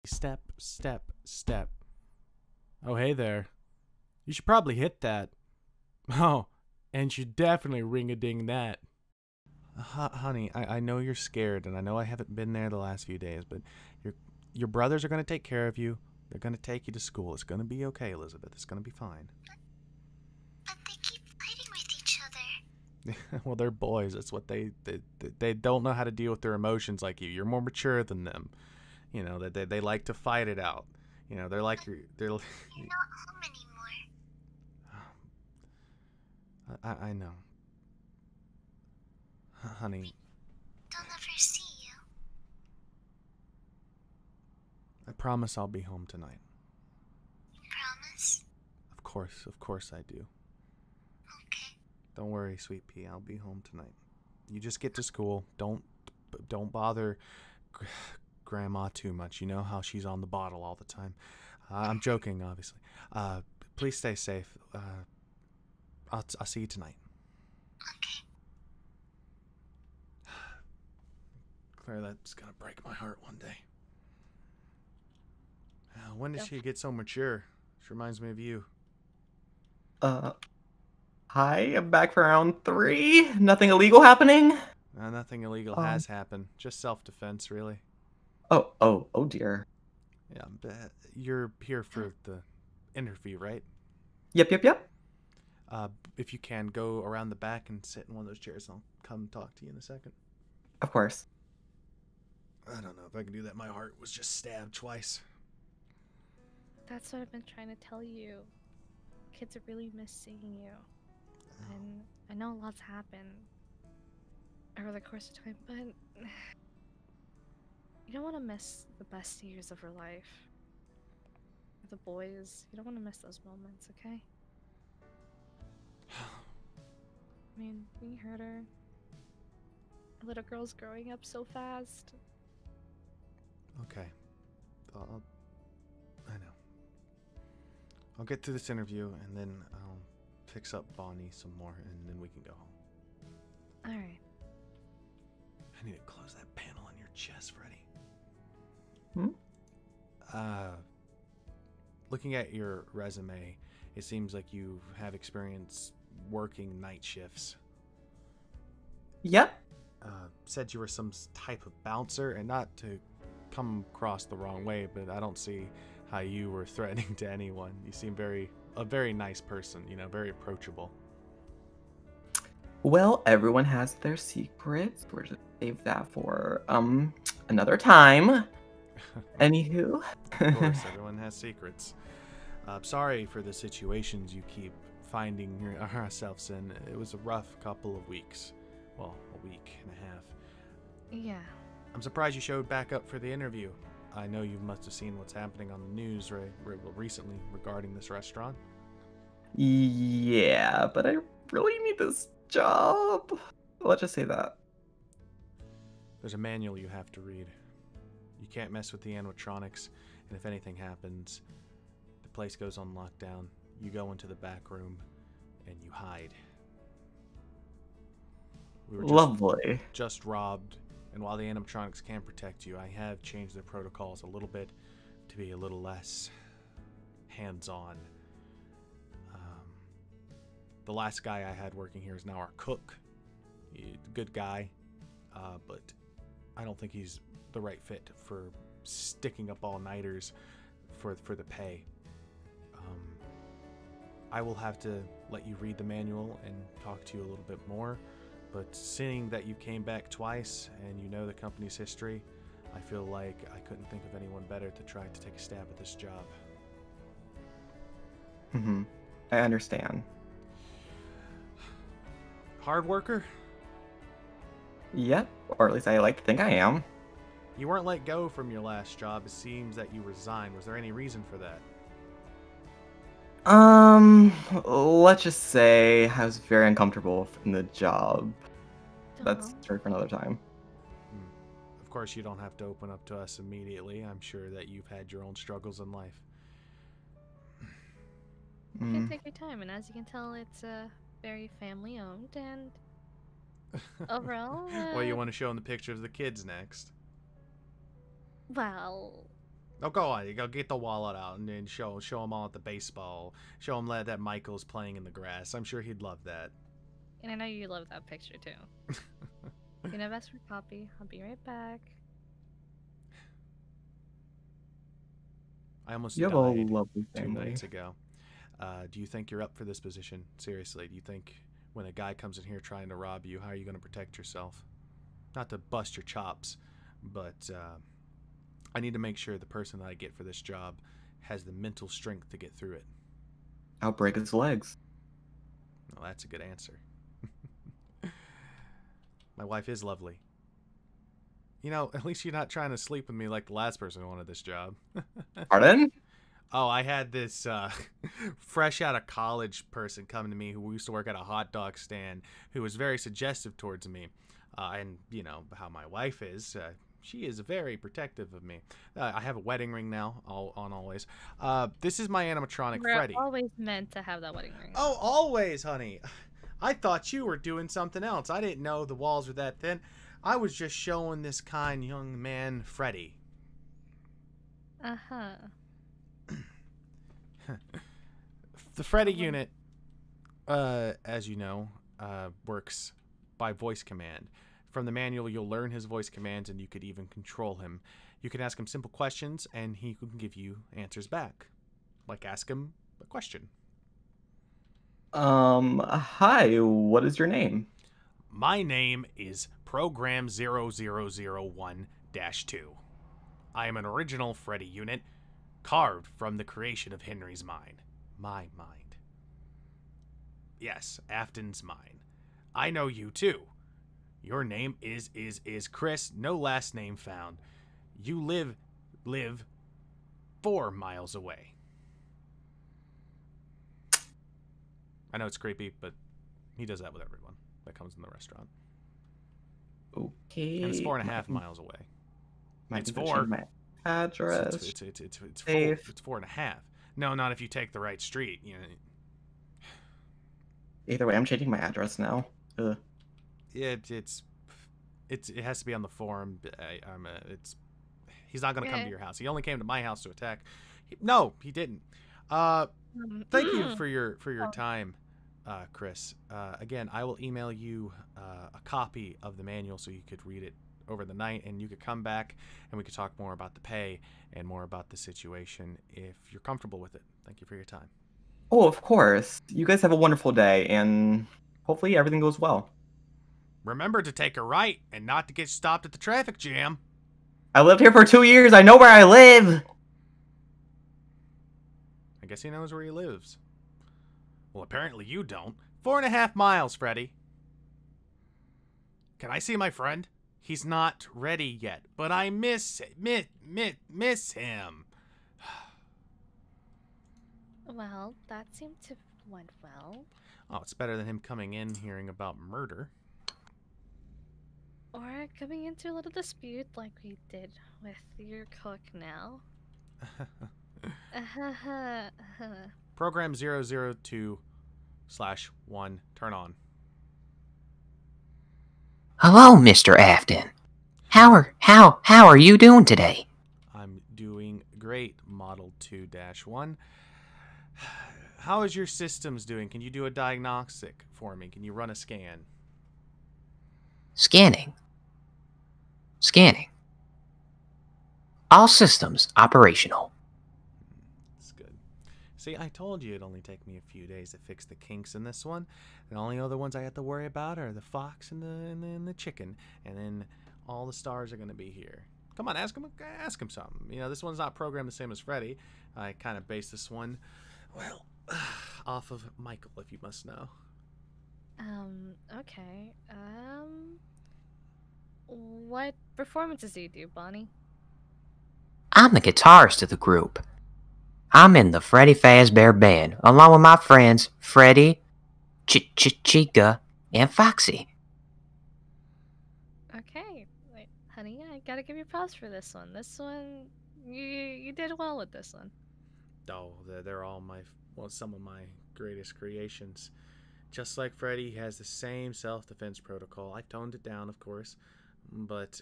Step, step, step. Oh, hey there. You should probably hit that. Oh, and you definitely ring-a-ding that. Honey, I know you're scared, and I know I haven't been there the last few days, but your brothers are going to take care of you. They're going to take you to school. It's going to be okay, Elizabeth. It's going to be fine. But they keep fighting with each other. Well, they're boys. That's what they don't know how to deal with their emotions like you. You're more mature than them. You know, they like to fight it out. You know, they're like You're not home anymore. I know. Honey, They'll never see you. I promise I'll be home tonight. You promise? Of course I do. Okay. Don't worry, sweet pea. I'll be home tonight. You just get to school. Don't bother Grandma too much. You know how she's on the bottle all the time. I'm joking, obviously. Please stay safe. I'll see you tonight. Okay. Claire, that's gonna break my heart one day. When did she get so mature? She reminds me of you. Hi, I'm back for round 3. Nothing illegal happening? Nothing illegal has happened. Just self-defense, really. Oh dear. Yeah, but you're here for the interview, right? Yep. If you can, go around the back and sit in one of those chairs. I'll come talk to you in a second. Of course. I don't know if I can do that. My heart was just stabbed twice. That's what I've been trying to tell you. Kids really miss seeing you. And I know lots happen over the course of time, but you don't want to miss the best years of her life. The boys, you don't want to miss those moments, okay? I mean, we heard her. A little girl's growing up so fast. Okay. I know. I'll get through this interview, and then I'll fix up Bonnie some more, and then we can go home. Alright. I need to close that panel on your chest, Freddy. Looking at your resume, it seems like you have experience working night shifts. Yep. Said you were some type of bouncer, and not to come across the wrong way, but I don't see how you were threatening to anyone. You seem a very nice person, you know, very approachable. Well, everyone has their secrets. We're just save that for another time. Anywho. Of course, everyone has secrets. Sorry for the situations you keep finding ourselves in. It was a rough couple of weeks. Well, a week and a half. Yeah. I'm surprised you showed back up for the interview. I know you must have seen what's happening on the news recently regarding this restaurant. Yeah, but I really need this job. Let's just say that. There's a manual you have to read. You can't mess with the animatronics, and if anything happens, the place goes on lockdown. You go into the back room, and you hide. We were Lovely. just robbed, and while the animatronics can protect you, I have changed their protocols a little bit to be a little less hands-on. The last guy I had working here is now our cook. He's a good guy, but I don't think he's the right fit for sticking up all-nighters for the pay. I will have to let you read the manual and talk to you a little bit more, but seeing that you came back twice and you know the company's history, I feel like I couldn't think of anyone better to try to take a stab at this job. I understand. Hard worker? Yep, or at least I like to think I am. You weren't let go from your last job. It seems that you resigned. Was there any reason for that? Let's just say I was very uncomfortable in the job. That's Uh-huh. story for another time. Of course, you don't have to open up to us immediately. I'm sure that you've had your own struggles in life. You can take your time, and as you can tell, it's very family-owned, and overall, Well, you want to show them the picture of the kids next? well, Oh, go on. You go get the wallet out and then show him all at the baseball. Show him that Michael's playing in the grass. I'm sure he'd love that. And I know you love that picture too. You know, best for copy. I'll be right back. I almost You have a died lovely 2 family. minutes ago. Do you think you're up for this position? Seriously, do you think when a guy comes in here trying to rob you, how are you going to protect yourself? Not to bust your chops, but I need to make sure the person that I get for this job has the mental strength to get through it. I'll break his legs. Well, that's a good answer. My wife is lovely. You know, at least you're not trying to sleep with me like the last person who wanted this job. Pardon? Oh, I had this fresh out of college person come to me who used to work at a hot dog stand who was very suggestive towards me. And, you know, how my wife is. She is very protective of me. I have a wedding ring now, always. This is my animatronic We're Freddy. always meant to have that wedding ring. Oh, always, honey. I thought you were doing something else. I didn't know the walls were that thin. I was just showing this kind young man Freddy. Uh-huh. The Freddy unit, as you know, works by voice command. From the manual, you'll learn his voice commands, and you could even control him. You can ask him simple questions, and he can give you answers back. Like ask him a question. Hi, what is your name? My name is Program 0001-2. I am an original Freddy unit, carved from the creation of Henry's mind. My mind. Yes, Afton's mind. I know you too. Your name is Chris, no last name found. You live 4 miles away. I know it's creepy, but he does that with everyone that comes in the restaurant. Okay. And it's 4.5 miles away. Might It's need to 4. change my address. It's 4. Safe. It's 4.5. No, not if you take the right street. You know. Either way, I'm changing my address now. Ugh. It has to be on the forum. He's not gonna come to your house. He only came to my house to attack. No, he didn't. Thank you for your time, Chris. Again, I will email you a copy of the manual so you could read it over the night, and you could come back and we could talk more about the pay and more about the situation if you're comfortable with it. Thank you for your time. Oh, of course. You guys have a wonderful day, and hopefully everything goes well. Remember to take a right and not to get stopped at the traffic jam. I lived here for 2 years. I know where I live. I guess he knows where he lives. Well, apparently you don't. 4.5 miles, Freddy. Can I see my friend? He's not ready yet, but I miss him. Well, that seemed to went well. Oh, it's better than him coming in hearing about murder. Or coming into a little dispute like we did with your cook now. Program 002/1, turn on. Hello, Mr. Afton. How are you doing today? I'm doing great, Model 2-1. How is your systems doing? Can you do a diagnostic for me? Can you run a scan? Scanning. All systems operational. That's good. See, I told you it'd only take me a few days to fix the kinks in this one. The only other ones I have to worry about are the fox and the chicken. And then all the stars are going to be here. Come on, ask him something. You know, this one's not programmed the same as Freddy. I kind of based this one, well, off of Michael, if you must know. Okay. What performances do you do, Bonnie? I'm the guitarist of the group. I'm in the Freddy Fazbear band, along with my friends Freddy, Chica, and Foxy. Okay. Wait, honey, I gotta give you props for this one. This one, you did well with this one. Oh, they're all some of my greatest creations. Just like Freddy, he has the same self-defense protocol. I've toned it down, of course, but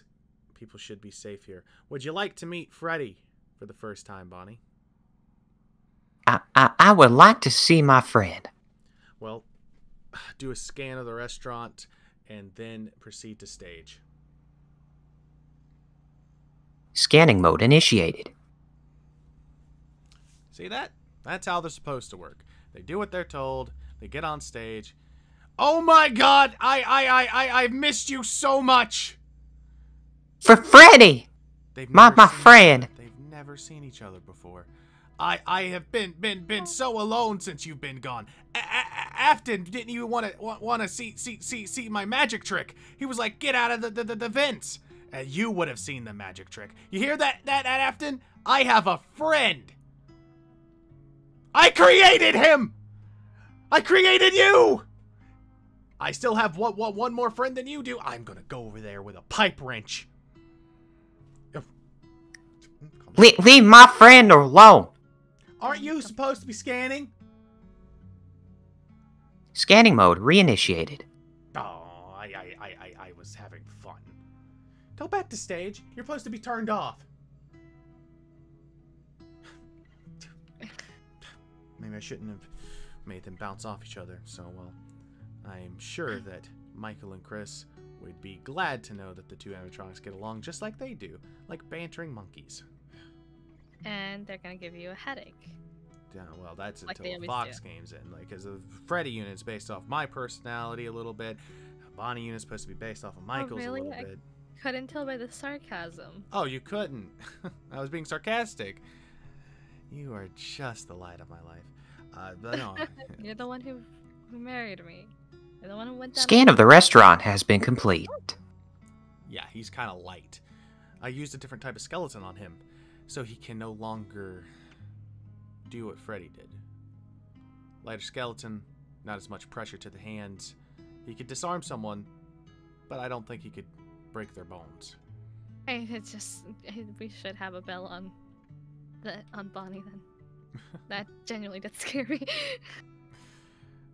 people should be safe here. Would you like to meet Freddy? for the first time, Bonnie? I would like to see my friend. Well, do a scan of the restaurant and then proceed to stage. Scanning mode initiated. See that? That's how they're supposed to work. They do what they're told. They get on stage. Oh my God! I've missed you so much. For Freddy! They've My never seen friend. each other. They've never seen each other before. I have been so alone since you've been gone. Afton didn't even want to see my magic trick. He was like, get out of the vents. You would have seen the magic trick. You hear that Afton? I have a friend. I created him. I created you. I still have one more friend than you do. I'm gonna go over there with a pipe wrench. Leave my friend alone. Aren't you supposed to be scanning? Scanning mode reinitiated. Oh, I was having fun. Go back to stage. You're supposed to be turned off. Maybe I shouldn't have made them bounce off each other so well. I'm sure that Michael and Chris would be glad to know that the two animatronics get along just like they do, like bantering monkeys. And they're gonna give you a headache. Yeah, well, that's Like until they the always Fox do. game's in. Like, because the Freddy unit's based off my personality a little bit. Bonnie unit's supposed to be based off of Michael's really? a little bit. Couldn't tell by the sarcasm. Oh, you couldn't. I was being sarcastic. You are just the light of my life. But no. You're the one who married me. You're the one who went down. Scan of the restaurant has been complete. Yeah, he's kind of light. I used a different type of skeleton on him, so he can no longer do what Freddy did. Lighter skeleton, not as much pressure to the hands. He could disarm someone, but I don't think he could break their bones. Hey, it's just we should have a bell on Bonnie then. That genuinely did scare me.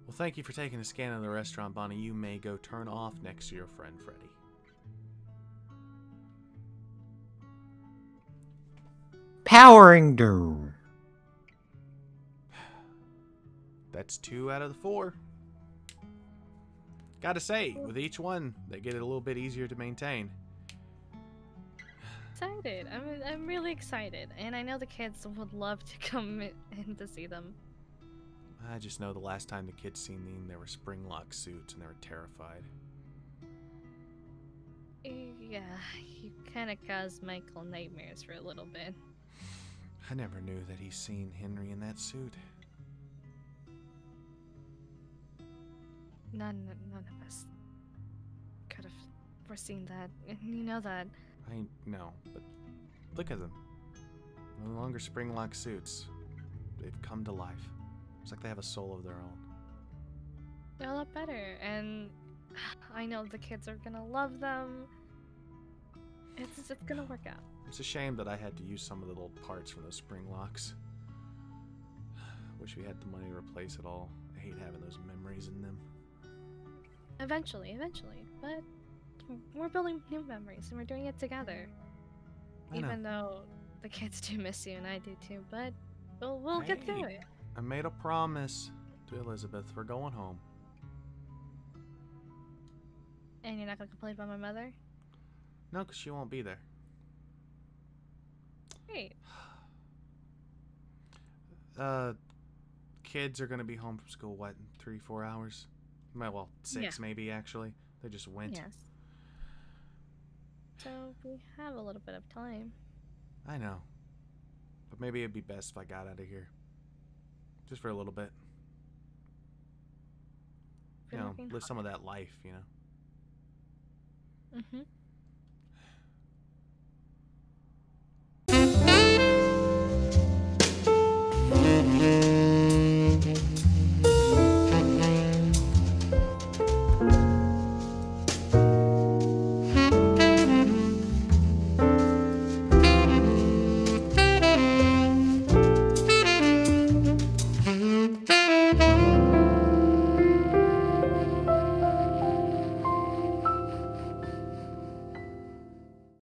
Well, thank you for taking a scan of the restaurant, Bonnie. You may go turn off next to your friend Freddy. Powering down. That's 2 out of the 4. Gotta say, with each one, they get it a little bit easier to maintain. Excited. I'm really excited, and I know the kids would love to come in to see them. I just know the last time the kids seen them, they were spring lock suits and they were terrified. Yeah, you kind of caused Michael nightmares for a little bit. I never knew that he seen Henry in that suit. None of us could have foreseen that, and you know that. I know, but look at them. No longer spring lock suits. They've come to life. It's like they have a soul of their own. They're a lot better, and I know the kids are gonna love them. It's gonna work out. It's a shame that I had to use some of the little parts from those spring locks. Wish we had the money to replace it all. I hate having those memories in them. Eventually, but we're building new memories, and we're doing it together. I know. Even though the kids do miss you, and I do too, but we'll get through Hey. it. I made a promise to Elizabeth. We're going home. And you're not gonna complain about my mother? No, because she won't be there. Great. Kids are going to be home from school, what, in 3-4 hours? Well, 6 maybe, actually. They just went. Yes. So we have a little bit of time. I know. But maybe it'd be best if I got out of here. Just for a little bit. You know, live some of that life, you know? Mm-hmm.